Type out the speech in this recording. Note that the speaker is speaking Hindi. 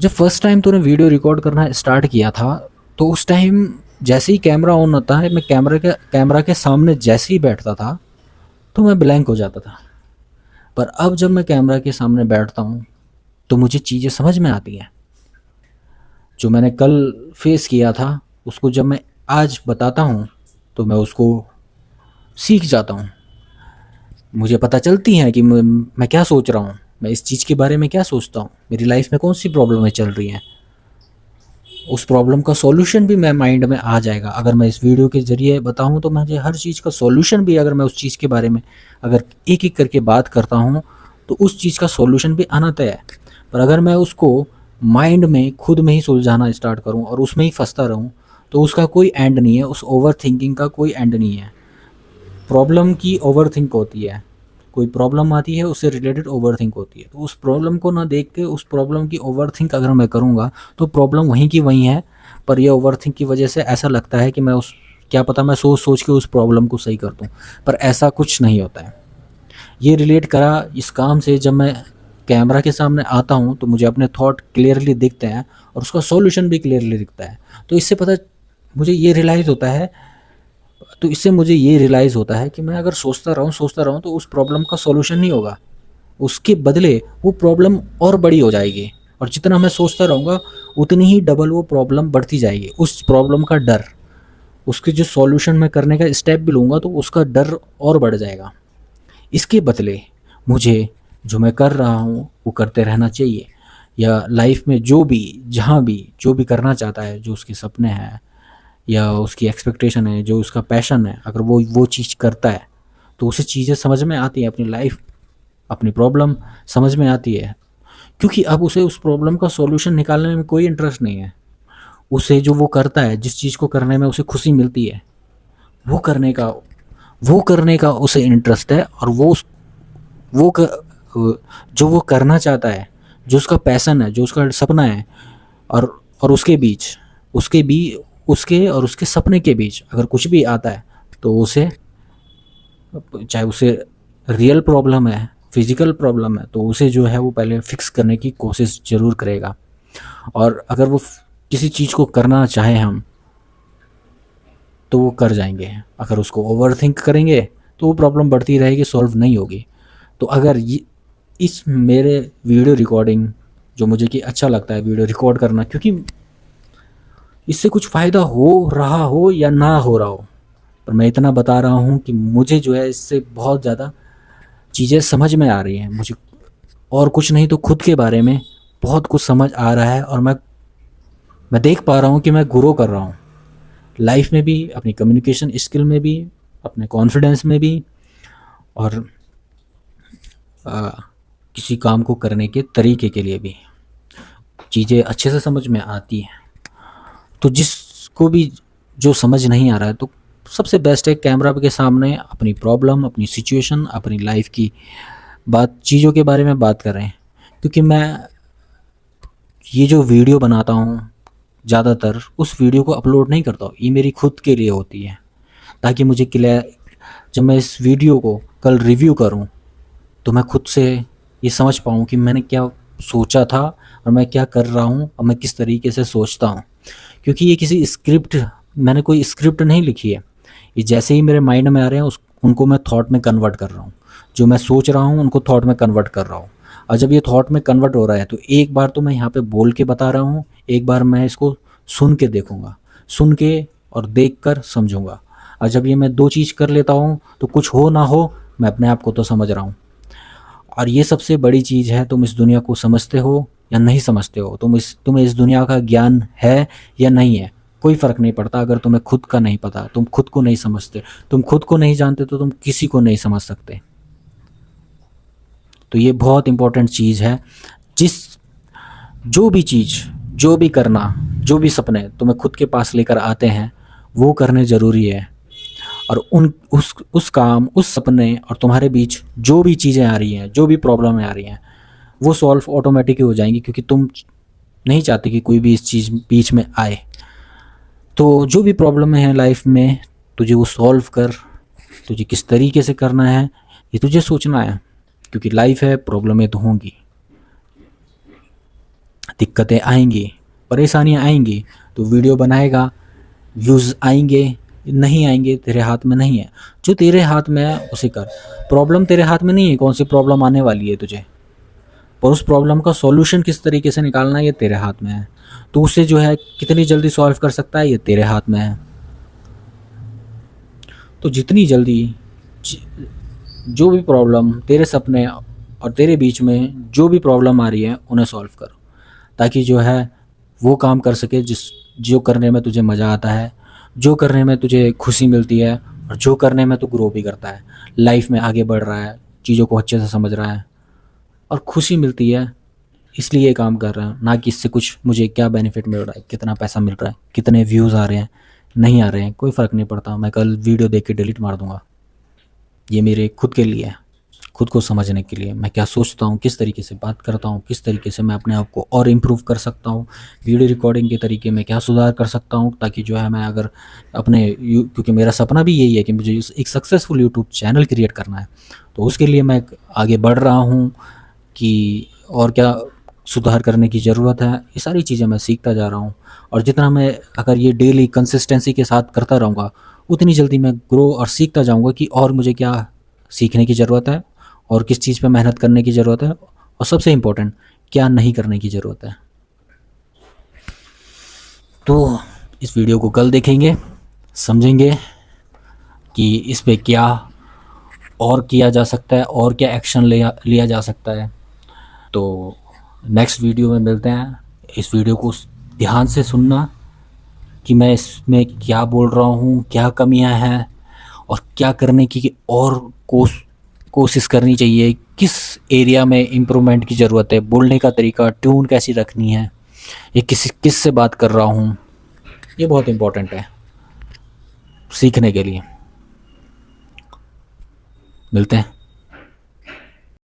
जब फर्स्ट टाइम तूने वीडियो रिकॉर्ड करना स्टार्ट किया था, तो उस टाइम जैसे ही कैमरा ऑन होता है, मैं कैमरा के सामने जैसे ही बैठता था तो मैं ब्लैंक हो जाता था। पर अब जब मैं कैमरा के सामने बैठता हूँ तो मुझे चीज़ें समझ में आती हैं। जो मैंने कल फेस किया था उसको जब मैं आज बताता हूँ तो मैं उसको सीख जाता हूँ। मुझे पता चलती हैं कि मैं क्या सोच रहा हूँ, मैं इस चीज़ के बारे में क्या सोचता हूँ, मेरी लाइफ में कौन सी प्रॉब्लमें चल रही हैं। उस प्रॉब्लम का सॉल्यूशन भी मैं माइंड में आ जाएगा। अगर मैं इस वीडियो के ज़रिए बताऊँ तो मुझे हर चीज़ का सॉल्यूशन भी, अगर मैं उस चीज़ के बारे में अगर एक-एक करके बात करता हूँ तो उस चीज़ का सॉल्यूशन भी आना तय है। पर अगर मैं उसको माइंड में खुद में ही सुलझाना स्टार्ट करूँ और उसमें ही फँसता रहूँ तो उसका कोई एंड नहीं है, उस ओवरथिंकिंग का कोई एंड नहीं है। प्रॉब्लम की ओवरथिंक होती है, कोई प्रॉब्लम आती है उससे रिलेटेड ओवरथिंक होती है, तो उस प्रॉब्लम को ना देख के उस प्रॉब्लम की ओवरथिंक अगर मैं करूँगा तो प्रॉब्लम वहीं की वहीं है। पर ये ओवरथिंक की वजह से ऐसा लगता है कि मैं उस क्या पता मैं सोच सोच के उस प्रॉब्लम को सही कर दूँ, पर ऐसा कुछ नहीं होता है। ये रिलेट करा इस काम से, जब मैं कैमरा के सामने आता हूँ तो मुझे अपने थॉट क्लियरली दिखते हैं और उसका सॉल्यूशन भी क्लियरली दिखता है। तो इससे पता मुझे ये रियलाइज़ होता है तो इससे मुझे ये रियलाइज़ होता है कि मैं अगर सोचता रहूँ तो उस प्रॉब्लम का सॉल्यूशन नहीं होगा। उसके बदले वो प्रॉब्लम और बड़ी हो जाएगी और जितना मैं सोचता रहूँगा उतनी ही डबल वो प्रॉब्लम बढ़ती जाएगी। उस प्रॉब्लम का डर, उसके जो सॉल्यूशन मैं करने का स्टेप भी लूँगा तो उसका डर और बढ़ जाएगा। इसके बदले मुझे जो मैं कर रहा हूँ वो करते रहना चाहिए, या लाइफ में जो भी जहाँ भी जो भी करना चाहता है, जो उसके सपने हैं या उसकी एक्सपेक्टेशन है, जो उसका पैशन है, अगर वो चीज़ करता है तो उसे चीज़ें समझ में आती हैं, अपनी लाइफ अपनी प्रॉब्लम समझ में आती है। क्योंकि अब उसे उस प्रॉब्लम का सॉल्यूशन निकालने में कोई इंटरेस्ट नहीं है। उसे जो वो करता है, जिस चीज़ को करने में उसे खुशी मिलती है, वो करने का वो करने का उसे इंटरेस्ट है। और वो क, जो वो करना चाहता है, जो उसका पैशन है, जो उसका सपना है, और उसके बीच उसके भी उसके और उसके सपने के बीच अगर कुछ भी आता है तो उसे, चाहे उसे रियल प्रॉब्लम है, फिजिकल प्रॉब्लम है, तो उसे जो है वो पहले फिक्स करने की कोशिश ज़रूर करेगा। और अगर वो किसी चीज़ को करना चाहे हम तो वो कर जाएंगे। अगर उसको ओवरथिंक करेंगे तो वो प्रॉब्लम बढ़ती रहेगी, सॉल्व नहीं होगी। तो अगर ये इस मेरे वीडियो रिकॉर्डिंग, जो मुझे कि अच्छा लगता है वीडियो रिकॉर्ड करना, क्योंकि इससे कुछ फ़ायदा हो रहा हो या ना हो रहा हो, पर मैं इतना बता रहा हूँ कि मुझे जो है इससे बहुत ज़्यादा चीज़ें समझ में आ रही हैं। मुझे और कुछ नहीं तो खुद के बारे में बहुत कुछ समझ आ रहा है, और मैं देख पा रहा हूँ कि मैं ग्रो कर रहा हूँ लाइफ में भी, अपनी कम्युनिकेशन स्किल में भी, अपने कॉन्फिडेंस में भी, और आ, किसी काम को करने के तरीके के लिए भी चीज़ें अच्छे से समझ में आती हैं। तो जिसको भी जो समझ नहीं आ रहा है तो सबसे बेस्ट है कैमरा के सामने अपनी प्रॉब्लम, अपनी सिचुएशन, अपनी लाइफ की बात, चीज़ों के बारे में बात कर रहे हैं। क्योंकि मैं ये जो वीडियो बनाता हूँ ज़्यादातर उस वीडियो को अपलोड नहीं करता हूँ, ये मेरी खुद के लिए होती है, ताकि मुझे क्लियर, जब मैं इस वीडियो को कल रिव्यू करूँ तो मैं खुद से ये समझ पाऊँ कि मैंने क्या सोचा था और मैं क्या कर रहा हूँ और मैं किस तरीके से सोचता हूँ। क्योंकि ये किसी स्क्रिप्ट, मैंने कोई स्क्रिप्ट नहीं लिखी है, ये जैसे ही मेरे माइंड में आ रहे हैं उनको मैं थॉट में कन्वर्ट कर रहा हूँ। जो मैं सोच रहा हूँ उनको थॉट में कन्वर्ट कर रहा हूँ। और जब ये थॉट में कन्वर्ट हो रहा है तो एक बार तो मैं यहाँ पे बोल के बता रहा हूँ, एक बार मैं इसको सुन के देखूँगा, सुन के और देख कर समझूँगा। और जब ये मैं दो चीज़ कर लेता हूँ तो कुछ हो ना हो मैं अपने आप को तो समझ रहा हूँ। और ये सबसे बड़ी चीज़ है, तुम इस दुनिया को समझते हो या नहीं समझते हो, तुम्हें इस दुनिया का ज्ञान है या नहीं है, कोई फ़र्क नहीं पड़ता। अगर तुम्हें खुद का नहीं पता, तुम खुद को नहीं समझते, तुम खुद को नहीं जानते, तो तुम किसी को नहीं समझ सकते। तो ये बहुत इम्पोर्टेंट चीज़ है। जिस जो भी चीज़, जो भी करना, जो भी सपने तुम्हें खुद के पास लेकर आते हैं वो करने ज़रूरी है। और उस काम, उस सपने और तुम्हारे बीच जो भी चीज़ें आ रही हैं, जो भी प्रॉब्लम आ रही हैं, वो सॉल्व ऑटोमेटिक ही हो जाएंगी, क्योंकि तुम नहीं चाहते कि कोई भी इस चीज़ बीच में आए। तो जो भी प्रॉब्लम है लाइफ में, तुझे वो सॉल्व कर, तुझे किस तरीके से करना है ये तुझे सोचना है, क्योंकि लाइफ है, प्रॉब्लमें तो होंगी। दिक्कतें आएंगी, परेशानियां आएंगी, तो वीडियो बनाएगा, व्यूज़ आएंगे नहीं आएंगे तेरे हाथ में नहीं है। जो तेरे हाथ में है उसे कर। प्रॉब्लम तेरे हाथ में नहीं है कौन सी प्रॉब्लम आने वाली है तुझे, पर उस प्रॉब्लम का सॉल्यूशन किस तरीके से निकालना है ये तेरे हाथ में है। तो उसे जो है कितनी जल्दी सॉल्व कर सकता है ये तेरे हाथ में है। तो जितनी जल्दी जो भी प्रॉब्लम तेरे सपने और तेरे बीच में जो भी प्रॉब्लम आ रही है उन्हें सॉल्व कर, ताकि जो है वो काम कर सके जो करने में तुझे मज़ा आता है, जो करने में तुझे खुशी मिलती है, और जो करने में तू ग्रो भी करता है, लाइफ में आगे बढ़ रहा है, चीज़ों को अच्छे से समझ रहा है और खुशी मिलती है, इसलिए ये काम कर रहा है। ना कि इससे कुछ मुझे क्या बेनिफिट मिल रहा है, कितना पैसा मिल रहा है, कितने व्यूज़ आ रहे हैं, नहीं आ रहे हैं, कोई फ़र्क नहीं पड़ता। मैं कल वीडियो देख के डिलीट मार दूंगा। ये मेरे खुद के लिए है, खुद को समझने के लिए, मैं क्या सोचता हूँ, किस तरीके से बात करता हूँ, किस तरीके से मैं अपने आप को और इम्प्रूव कर सकता हूँ, वीडियो रिकॉर्डिंग के तरीके में क्या सुधार कर सकता हूँ, ताकि जो है मैं अगर अपने क्योंकि मेरा सपना भी यही है कि मुझे एक सक्सेसफुल यूट्यूब चैनल क्रिएट करना है, तो उसके लिए मैं आगे बढ़ रहा हूँ कि और क्या सुधार करने की ज़रूरत है। ये सारी चीज़ें मैं सीखता जा रहा हूँ, और जितना मैं अगर ये डेली कंसिस्टेंसी के साथ करता रहूँगा उतनी जल्दी मैं ग्रो और सीखता जाऊँगा कि और मुझे क्या सीखने की ज़रूरत है और किस चीज़ पे मेहनत करने की ज़रूरत है, और सबसे इम्पोर्टेंट क्या नहीं करने की ज़रूरत है। तो इस वीडियो को कल देखेंगे, समझेंगे कि इस पे क्या और किया जा सकता है और क्या एक्शन लिया जा सकता है। तो नेक्स्ट वीडियो में मिलते हैं। इस वीडियो को ध्यान से सुनना कि मैं इसमें क्या बोल रहा हूँ, क्या कमियाँ हैं और क्या करने की और कोशिश करनी चाहिए, किस एरिया में इम्प्रूवमेंट की ज़रूरत है, बोलने का तरीका, ट्यून कैसी रखनी है, ये किस से बात कर रहा हूँ, ये बहुत इम्पोर्टेंट है सीखने के लिए। मिलते हैं।